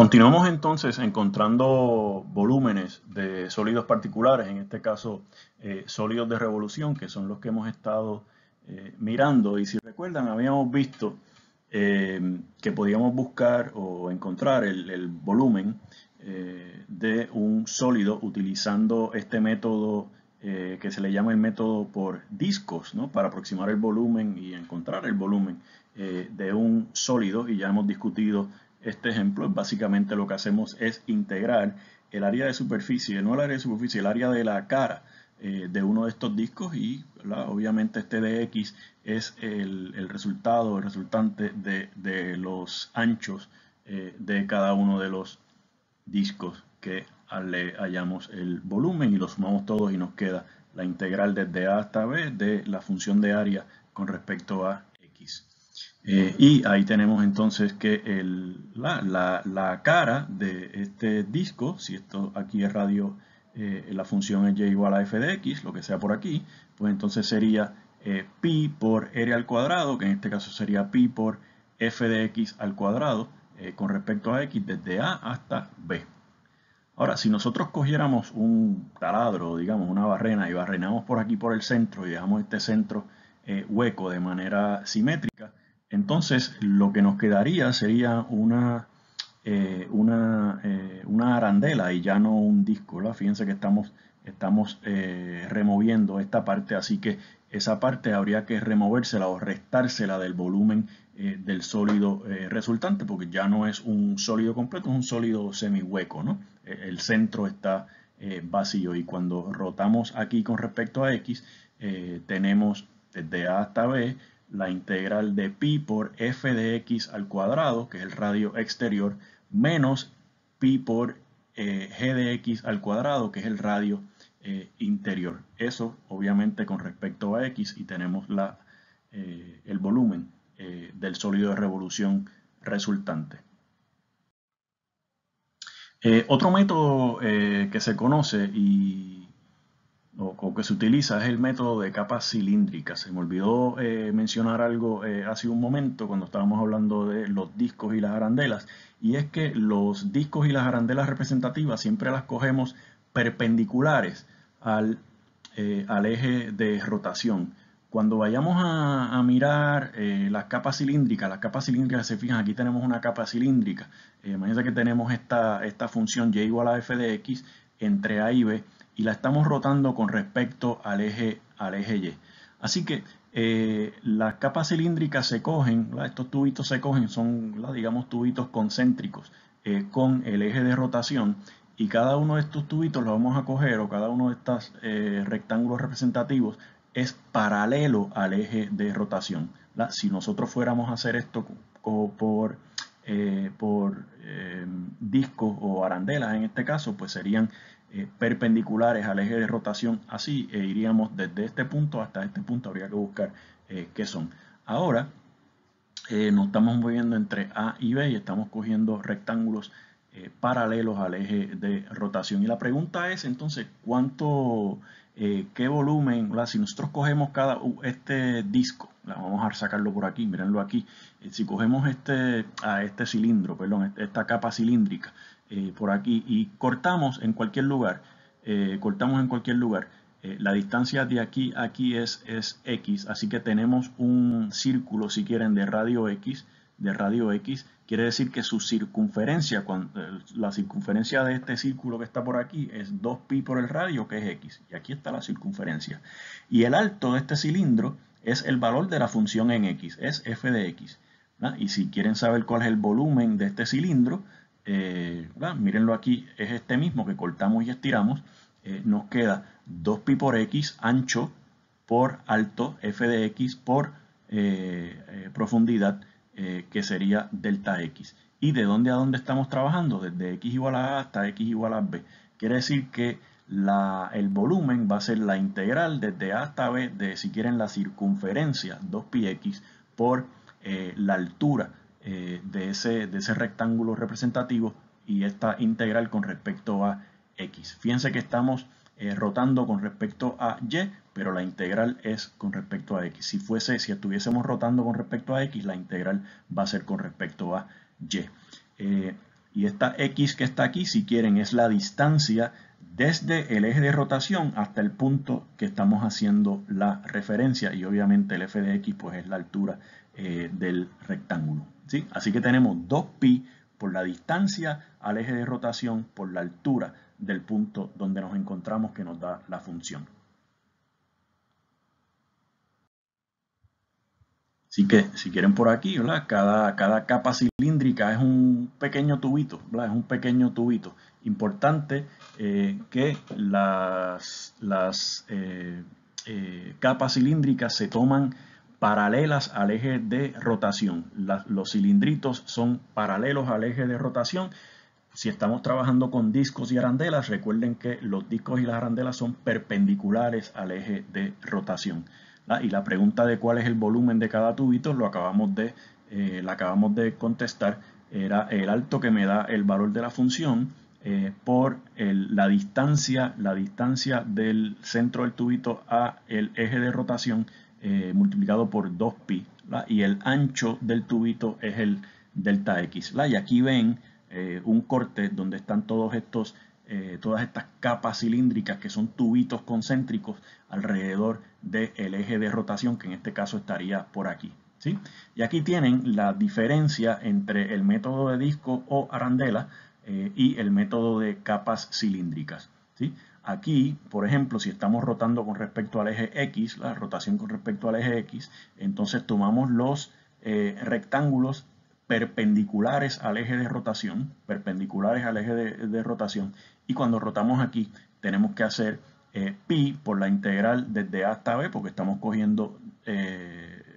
Continuamos entonces encontrando volúmenes de sólidos particulares, en este caso sólidos de revolución, que son los que hemos estado mirando. Y si recuerdan, habíamos visto que podíamos buscar o encontrar el volumen de un sólido utilizando este método que se le llama el método por discos, ¿no? Para aproximar el volumen y encontrar el volumen de un sólido. Y ya hemos discutido este ejemplo. Básicamente lo que hacemos es integrar el área de superficie, no el área de superficie, el área de la cara de uno de estos discos y obviamente este dx es el resultado, el resultante de los anchos de cada uno de los discos que le hallamos el volumen y los sumamos todos y nos queda la integral desde A hasta B de la función de área con respecto a X. Y ahí tenemos entonces que la cara de este disco, si esto aquí es radio, la función es y igual a f de x, lo que sea por aquí, pues entonces sería pi por r al cuadrado, que en este caso sería pi por f de x al cuadrado con respecto a x desde A hasta B. Ahora, si nosotros cogiéramos un taladro, digamos una barrena, y barrenamos por aquí por el centro y dejamos este centro hueco de manera simétrica, entonces lo que nos quedaría sería una arandela y ya no un disco, ¿verdad? Fíjense que estamos removiendo esta parte, así que esa parte habría que removérsela o restársela del volumen del sólido resultante, porque ya no es un sólido completo, es un sólido semihueco, ¿no? El centro está vacío y cuando rotamos aquí con respecto a X, tenemos desde A hasta B la integral de pi por f de x al cuadrado, que es el radio exterior, menos pi por g de x al cuadrado, que es el radio interior. Eso obviamente con respecto a x y tenemos el volumen del sólido de revolución resultante. Otro método que se conoce o que se utiliza es el método de capas cilíndricas. Se me olvidó mencionar algo hace un momento cuando estábamos hablando de los discos y las arandelas, y es que los discos y las arandelas representativas siempre las cogemos perpendiculares al eje de rotación. Cuando vayamos a mirar las capas cilíndricas, se fijan, aquí tenemos una capa cilíndrica. Imagínense que tenemos esta función y igual a f de x entre a y b, y la estamos rotando con respecto al eje Y. Así que las capas cilíndricas se cogen, estos tubitos se cogen, son, digamos, tubitos concéntricos con el eje de rotación, y cada uno de estos tubitos los vamos a coger, o cada uno de estos rectángulos representativos es paralelo al eje de rotación. Si nosotros fuéramos a hacer esto por discos o arandelas en este caso, pues serían perpendiculares al eje de rotación así, iríamos desde este punto hasta este punto, habría que buscar qué son. Ahora nos estamos moviendo entre A y B y estamos cogiendo rectángulos paralelos al eje de rotación, y la pregunta es entonces qué volumen, si nosotros cogemos este disco, vamos a sacarlo por aquí, mírenlo aquí, si cogemos este cilindro, perdón, esta capa cilíndrica por aquí y cortamos en cualquier lugar, la distancia de aquí a aquí es x, así que tenemos un círculo, si quieren, de radio x, quiere decir que su circunferencia, la circunferencia de este círculo que está por aquí es 2pi por el radio, que es x, y aquí está la circunferencia. Y el alto de este cilindro es el valor de la función en x, es f de x. Y si quieren saber cuál es el volumen de este cilindro, mírenlo aquí, es este mismo que cortamos y estiramos. Nos queda 2pi por x ancho por alto, f de x por profundidad, que sería delta x. ¿Y de dónde a dónde estamos trabajando? Desde x igual a a hasta x igual a b. Quiere decir que el volumen va a ser la integral desde a hasta b de, si quieren, la circunferencia 2πx por la altura de ese rectángulo representativo, y esta integral con respecto a x. Fíjense que estamos rotando con respecto a y, pero la integral es con respecto a x. Si estuviésemos rotando con respecto a x, la integral va a ser con respecto a y. Y esta x que está aquí, si quieren, es la distancia desde el eje de rotación hasta el punto que estamos haciendo la referencia, y obviamente el f de x pues es la altura del rectángulo, ¿sí? Así que tenemos 2pi por la distancia al eje de rotación por la altura del punto donde nos encontramos que nos da la función. Así que si quieren por aquí, ¿verdad? Cada capa cilíndrica es un pequeño tubito, ¿verdad? Es un pequeño tubito. Importante que las capas cilíndricas se toman paralelas al eje de rotación. Los cilindritos son paralelos al eje de rotación. Si estamos trabajando con discos y arandelas, recuerden que los discos y las arandelas son perpendiculares al eje de rotación. Y la pregunta de cuál es el volumen de cada tubito la acabamos de contestar. Era el alto que me da el valor de la función por la distancia del centro del tubito a el eje de rotación multiplicado por 2pi, y el ancho del tubito es el delta x. Y aquí ven un corte donde están todas estas capas cilíndricas que son tubitos concéntricos alrededor del eje de rotación, que en este caso estaría por aquí, ¿sí? Y aquí tienen la diferencia entre el método de disco o arandela y el método de capas cilíndricas, ¿sí? Aquí, por ejemplo, si estamos rotando con respecto al eje X, la rotación con respecto al eje X, entonces tomamos los rectángulos perpendiculares al eje de rotación, y cuando rotamos aquí tenemos que hacer pi por la integral desde a hasta b, porque estamos cogiendo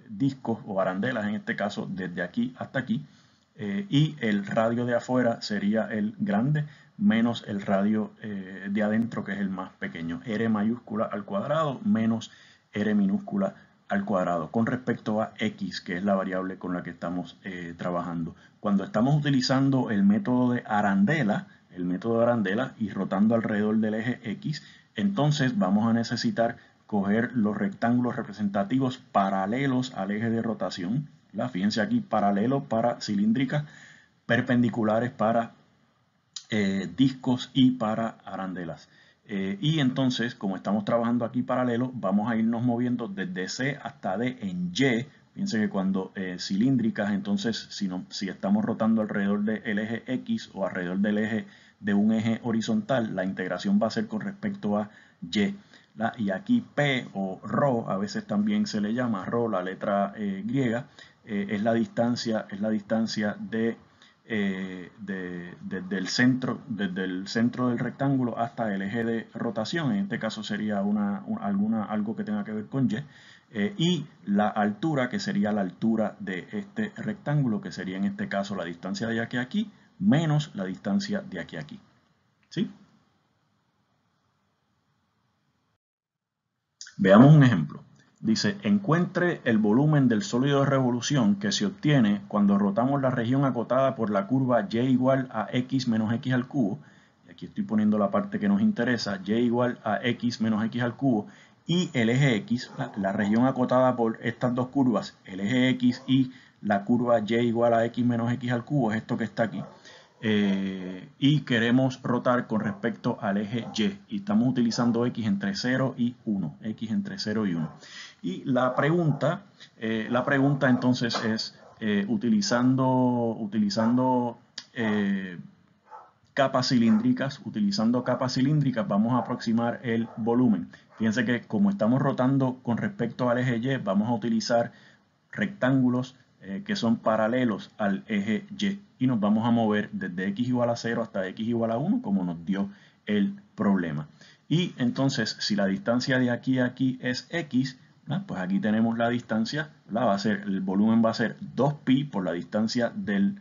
discos o arandelas, en este caso desde aquí hasta aquí, y el radio de afuera sería el grande menos el radio de adentro, que es el más pequeño, r mayúscula al cuadrado menos r minúscula al cuadrado, con respecto a x, que es la variable con la que estamos trabajando. Cuando estamos utilizando el método de arandela y rotando alrededor del eje x, entonces vamos a necesitar coger los rectángulos representativos paralelos al eje de rotación. Fíjense aquí, paralelo para cilíndricas, perpendiculares para discos y para arandelas. Y entonces, como estamos trabajando aquí paralelo, vamos a irnos moviendo desde C hasta D en Y. Fíjense que cuando cilíndricas, entonces si estamos rotando alrededor del eje X o alrededor del eje de un eje horizontal, la integración va a ser con respecto a Y. Y aquí P o ρ, a veces también se le llama ρ, la letra griega, es la distancia desde el centro del rectángulo hasta el eje de rotación. En este caso sería algo que tenga que ver con Y, y la altura, que sería la altura de este rectángulo, que sería en este caso la distancia de aquí a aquí menos la distancia de aquí a aquí, ¿sí? Veamos un ejemplo. Dice, encuentre el volumen del sólido de revolución que se obtiene cuando rotamos la región acotada por la curva y igual a x menos x al cubo. Y aquí estoy poniendo la parte que nos interesa, y igual a x menos x al cubo. Y el eje x, la región acotada por estas dos curvas, el eje x y la curva y igual a x menos x al cubo, es esto que está aquí. Y queremos rotar con respecto al eje Y, y estamos utilizando X entre 0 y 1, X entre 0 y 1. Y la pregunta entonces es, utilizando capas cilíndricas, vamos a aproximar el volumen. Fíjense que como estamos rotando con respecto al eje Y, vamos a utilizar rectángulos que son paralelos al eje Y, y nos vamos a mover desde x igual a 0 hasta x igual a 1, como nos dio el problema. Y entonces, si la distancia de aquí a aquí es x, pues aquí tenemos la distancia, el volumen va a ser 2pi por la distancia del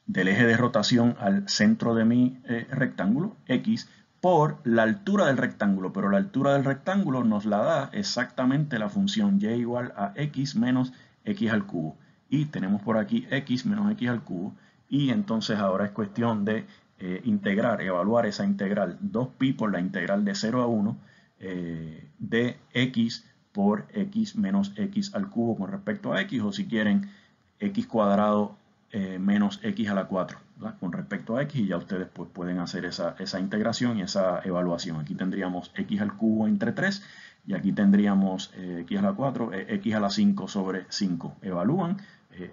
eje de rotación al centro de mi rectángulo, x, por la altura del rectángulo, pero la altura del rectángulo nos la da exactamente la función y igual a x menos x al cubo. Y tenemos por aquí x menos x al cubo, y entonces ahora es cuestión de evaluar esa integral 2pi por la integral de 0 a 1 de x por x menos x al cubo con respecto a x, o si quieren x cuadrado menos x a la 4, ¿verdad? Con respecto a x, y ya ustedes pues, pueden hacer esa integración y esa evaluación. Aquí tendríamos x al cubo entre 3 y aquí tendríamos x a la 4, x a la 5 sobre 5. Evalúan,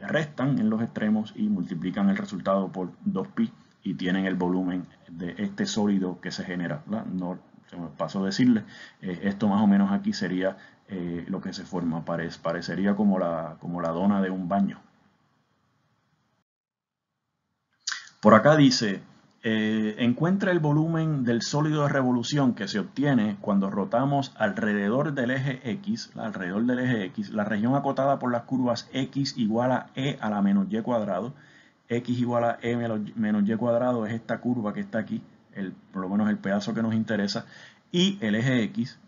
restan en los extremos y multiplican el resultado por 2pi y tienen el volumen de este sólido que se genera, ¿verdad? No, se me pasó a decirles, esto más o menos aquí sería lo que se forma, parecería como la dona de un baño. Por acá dice, encuentra el volumen del sólido de revolución que se obtiene cuando rotamos alrededor del eje X, la región acotada por las curvas X igual a E a la menos Y cuadrado. X igual a E menos Y cuadrado es esta curva que está aquí, por lo menos el pedazo que nos interesa, y el eje X,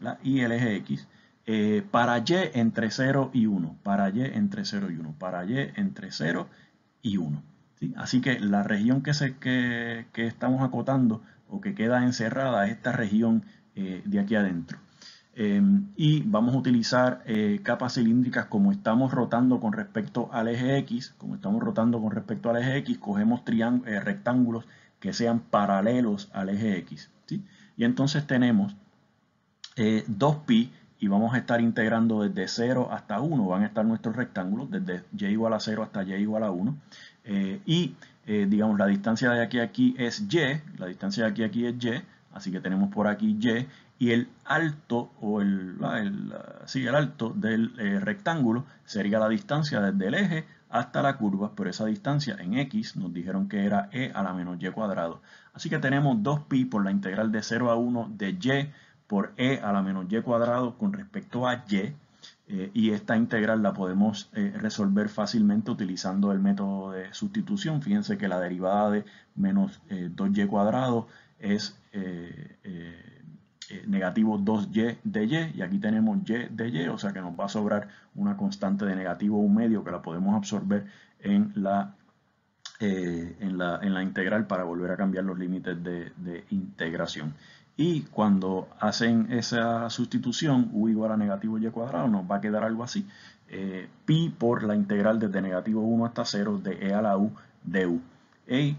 para Y entre 0 y 1, para Y entre 0 y 1, para Y entre 0 y 1. ¿Sí? Así que la región que estamos acotando o que queda encerrada es esta región de aquí adentro. Y vamos a utilizar capas cilíndricas como estamos rotando con respecto al eje X. Cogemos rectángulos que sean paralelos al eje X. ¿Sí? Y entonces tenemos 2pi y vamos a estar integrando desde 0 hasta 1. Van a estar nuestros rectángulos desde y igual a 0 hasta y igual a 1. Digamos, la distancia de aquí a aquí es y, así que tenemos por aquí y, y el alto el alto del rectángulo sería la distancia desde el eje hasta la curva, pero esa distancia en x nos dijeron que era e a la menos y cuadrado. Así que tenemos 2pi por la integral de 0 a 1 de y por e a la menos y cuadrado con respecto a y. Y esta integral la podemos resolver fácilmente utilizando el método de sustitución. Fíjense que la derivada de menos 2y cuadrado es negativo 2y de y, y aquí tenemos y de y, o sea que nos va a sobrar una constante de negativo 1/2 que la podemos absorber en la integral para volver a cambiar los límites de integración. Y cuando hacen esa sustitución, u igual a negativo y cuadrado, nos va a quedar algo así. Pi por la integral desde negativo 1 hasta 0 de e a la u de u. Y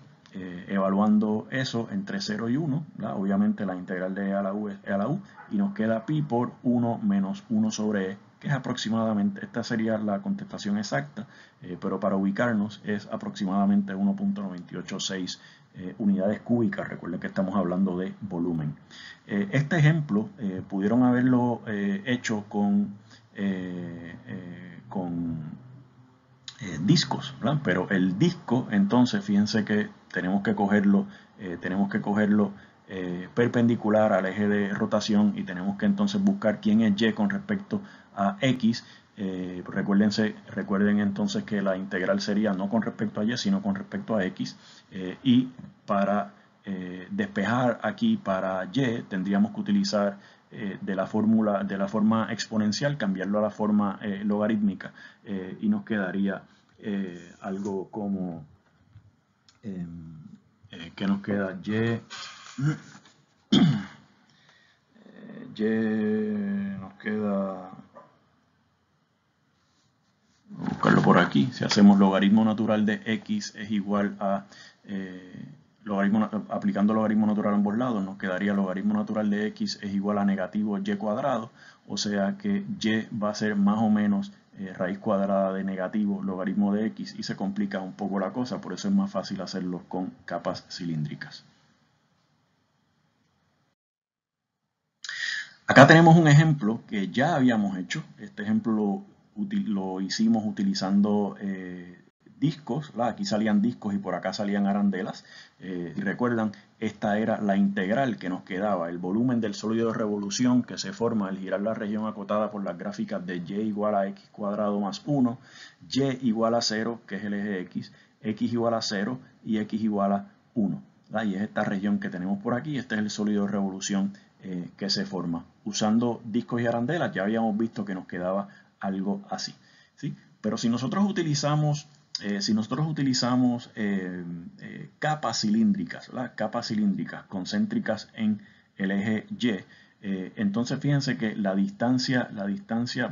evaluando eso entre 0 y 1, ¿verdad? Obviamente la integral de e a la u es e a la u, y nos queda pi por 1 menos 1 sobre e, que es aproximadamente, esta sería la contestación exacta, pero para ubicarnos es aproximadamente 1.986 unidades cúbicas. Recuerden que estamos hablando de volumen. Este ejemplo pudieron haberlo hecho con discos, ¿verdad? Pero el disco, entonces, fíjense que tenemos que cogerlo perpendicular al eje de rotación y tenemos que entonces buscar quién es y con respecto a x. Recuerden entonces que la integral sería no con respecto a y, sino con respecto a x. Y para despejar aquí para y, tendríamos que utilizar de la forma exponencial, cambiarlo a la forma logarítmica, y nos quedaría algo como que nos queda y nos queda, voy a buscarlo por aquí. Si hacemos logaritmo natural de x es igual a aplicando logaritmo natural a ambos lados, nos quedaría logaritmo natural de x es igual a negativo y cuadrado, o sea que y va a ser más o menos raíz cuadrada de negativo logaritmo de x, y se complica un poco la cosa, por eso es más fácil hacerlo con capas cilíndricas. Acá tenemos un ejemplo que ya habíamos hecho. Este ejemplo lo hicimos utilizando discos, ¿verdad? Aquí salían discos y por acá salían arandelas. Y recuerdan, esta era la integral que nos quedaba, el volumen del sólido de revolución que se forma al girar la región acotada por las gráficas de y igual a x cuadrado más 1, y igual a 0, que es el eje x igual a 0 y x igual a 1. ¿verdad? Y es esta región que tenemos por aquí, este es el sólido de revolución que se forma. Usando discos y arandelas ya habíamos visto que nos quedaba algo así, ¿sí? Pero si nosotros utilizamos capas cilíndricas, ¿verdad? Capas cilíndricas concéntricas en el eje Y, Entonces fíjense que la distancia,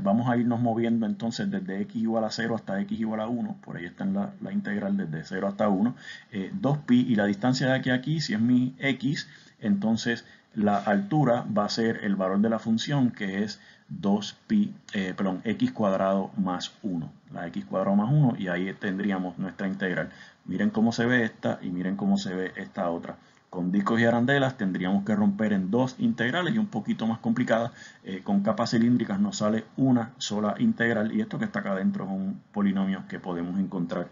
vamos a irnos moviendo entonces desde x igual a 0 hasta x igual a 1, por ahí está en la integral desde 0 hasta 1, 2pi, y la distancia de aquí a aquí, si es mi x, entonces la altura va a ser el valor de la función, que es 2pi, x cuadrado más 1, la x cuadrado más 1, y ahí tendríamos nuestra integral. Miren cómo se ve esta y miren cómo se ve esta otra. Con discos y arandelas tendríamos que romper en dos integrales y un poquito más complicadas. Con capas cilíndricas nos sale una sola integral, y esto que está acá adentro es un polinomio que podemos encontrar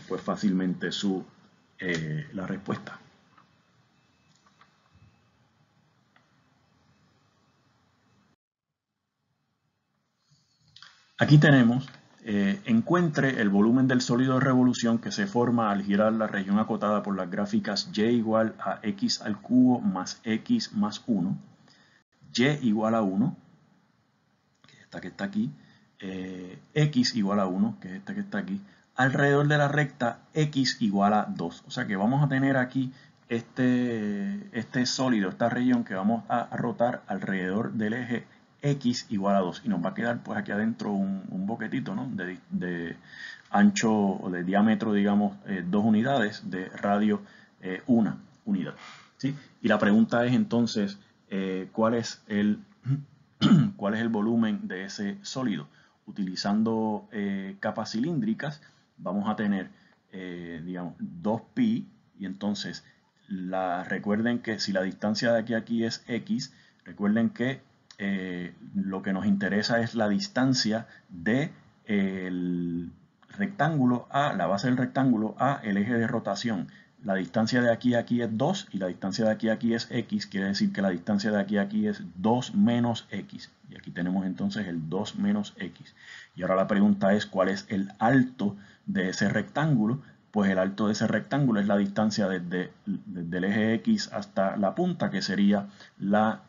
pues fácilmente la respuesta. Aquí tenemos, encuentre el volumen del sólido de revolución que se forma al girar la región acotada por las gráficas y igual a x al cubo más x más 1, y igual a 1, que es esta que está aquí, x igual a 1, que es esta que está aquí, alrededor de la recta x igual a 2. O sea que vamos a tener aquí este sólido, esta región que vamos a rotar alrededor del eje x igual a 2, y nos va a quedar pues aquí adentro un boquetito, ¿no? de ancho o de diámetro, digamos, 2 unidades, de radio 1 unidad, ¿sí? Y la pregunta es entonces, ¿cuál es el volumen de ese sólido? Utilizando capas cilíndricas vamos a tener digamos 2pi, y entonces recuerden que si la distancia de aquí a aquí es x, recuerden que lo que nos interesa es la distancia del rectángulo a la base del rectángulo a el eje de rotación. La distancia de aquí a aquí es 2 y la distancia de aquí a aquí es x, quiere decir que la distancia de aquí a aquí es 2 menos x. Y aquí tenemos entonces el 2 menos x. Y ahora la pregunta es, ¿cuál es el alto de ese rectángulo? Pues el alto de ese rectángulo es la distancia desde el eje x hasta la punta, que sería la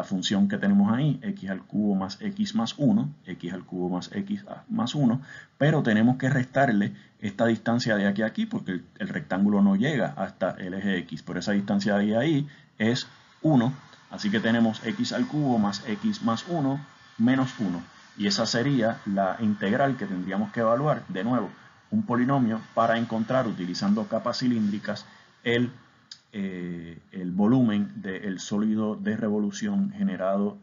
función que tenemos ahí, x al cubo más x más 1, x al cubo más x más 1, pero tenemos que restarle esta distancia de aquí a aquí, porque el rectángulo no llega hasta el eje x, pero esa distancia de ahí es 1, así que tenemos x al cubo más x más 1 menos 1, y esa sería la integral que tendríamos que evaluar, de nuevo, un polinomio, para encontrar, utilizando capas cilíndricas, el volumen del sólido de revolución generado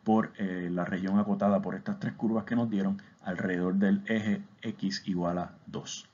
por la región acotada por estas tres curvas que nos dieron alrededor del eje x igual a 2.